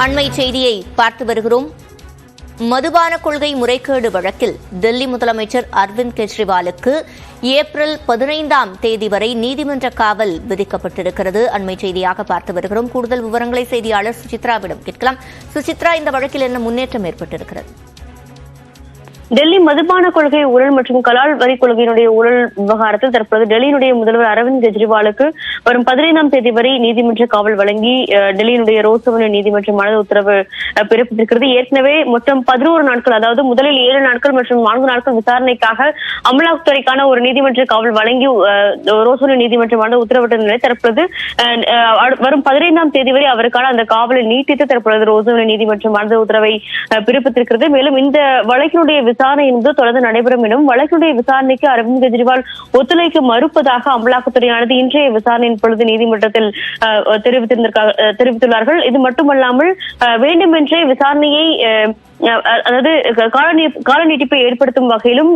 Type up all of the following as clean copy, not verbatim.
அண்மை செய்தியை பார்த்து வருகிறோம். மதுபான கொள்கை முறைகேடு வழக்கில் டெல்லி முதலமைச்சர் அரவிந்த் கெஜ்ரிவாலுக்கு ஏப்ரல் 15ஆம் தேதி வரை நீதிமன்ற காவல் விதிக்கப்பட்டிருக்கிறது. அண்மை செய்தியாக பார்த்து வருகிறோம். கூடுதல் விவரங்களை செய்தியாளர் சுசித்ராவிடம் கேட்கலாம். சுசித்ரா, இந்த வழக்கில் என்ன முன்னேற்றம் ஏற்பட்டிருக்கிறது? டெல்லி மதுபான கொள்கை ஊழல் மற்றும் கலால் வரி கொள்கையினுடைய ஊழல் விவகாரத்தில் தற்போது டெல்லியினுடைய முதல்வர் அரவிந்த் கெஜ்ரிவாலுக்கு வரும் 15ஆம் தேதி வரை நீதிமன்ற காவல் வழங்கி டெல்லியினுடைய ரோசவன நீதிமன்றமானது உத்தரவு பிறப்பித்திருக்கிறது. ஏற்கனவே மொத்தம் 11 நாட்கள், அதாவது முதலில் 7 நாட்கள் மற்றும் 4 நாட்கள் விசாரணைக்காக அமலாக்கத்துறைக்கான ஒரு நீதிமன்ற காவல் வழங்கி ரோசவன நீதிமன்றமானது உத்தரவிட்ட நிலை தற்போது வரும் 15ஆம் தேதி வரை அவருக்கான அந்த காவலை நீட்டித்து தற்பொழுது ரோசவன நீதிமன்றமானது உத்தரவை பிறப்பித்திருக்கிறது. மேலும் இந்த வழக்கினுடைய விசாரணை என்பது தொடர்ந்து நடைபெறும் எனும் வழக்குடைய விசாரணைக்கு அரவிந்த் கெஜ்ரிவால் ஒத்துழைக்க மறுப்பதாக அமலாக்கத்துறையானது இன்றைய விசாரணையின் பொழுது நீதிமன்றத்தில் தெரிவித்துள்ளார்கள். இது மட்டுமல்லாமல் வேண்டுமென்றே விசாரணையை அதாவது கால நீட்டிப்பை ஏற்படுத்தும் வகையிலும்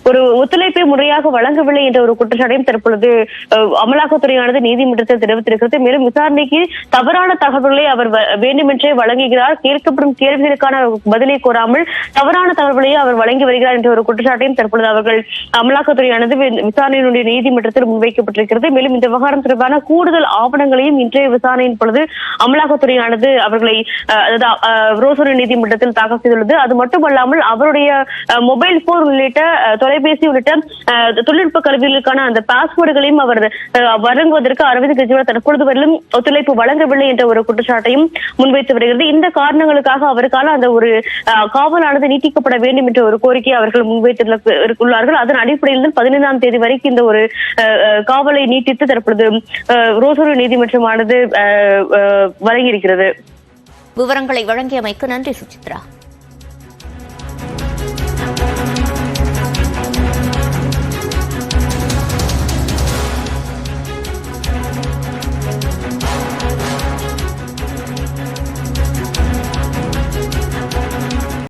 ஒரு ஒத்துழைப்பை முறையாக வழங்கவில்லை என்ற ஒரு குற்றச்சாட்டையும் தற்பொழுது அமலாக்கத்துறையானது நீதிமன்றத்தில் தெரிவித்திருக்கிறது. மேலும் விசாரணைக்கு தவறான தகவல்களை அவர் வேண்டுமென்றே வழங்குகிறார், கேட்கப்படும் கேள்விகளுக்கான பதிலை கோராமல் தவறான தகவல்களை அவர் வழங்கி வருகிறார் என்ற ஒரு குற்றச்சாட்டையும் தற்பொழுது அவர்கள் அமலாக்கத்துறையானது விசாரணையினுடைய நீதிமன்றத்தில் முன்வைக்கப்பட்டிருக்கிறது. மேலும் இந்த விவகாரம் தொடர்பான கூடுதல் ஆவணங்களையும் இன்றைய விசாரணையின் பொழுது அமலாக்கத்துறையானது அவர்களை ரோசவன நீதிமன்றத்தில் தாக்கல் செய்துள்ளது. அது மட்டுமல்லாமல் அவருடைய மொபைல் போன் உள்ளிட்ட தொலைபேசி உள்ளிட்ட தொழில்நுட்ப கருவிகளுக்கான அந்த பாஸ்வேர்டுகளையும் அவர் வழங்குவதற்கு அரவிந்த் கெஜ்ரிவால் தற்பொழுது வரையிலும் ஒத்துழைப்பு வழங்கவில்லை என்ற ஒரு குற்றச்சாட்டையும் முன்வைத்து வருகிறது. இந்த காரணங்களுக்காக அவருக்கான அந்த ஒரு காவலானது நீட்டிக்கப்பட வேண்டும் என்ற ஒரு கோரிக்கையை அவர்கள் முன்வைத்துள்ளார்கள். அதன் அடிப்படையில் 15ஆம் தேதி வரைக்கும் இந்த ஒரு காவலை நீட்டித்து தற்பொழுது ரோசவன நீதிமன்றமானது வழங்கியிருக்கிறது. விவரங்களை வழங்கியமைக்கு நன்றி சுசித்ரா.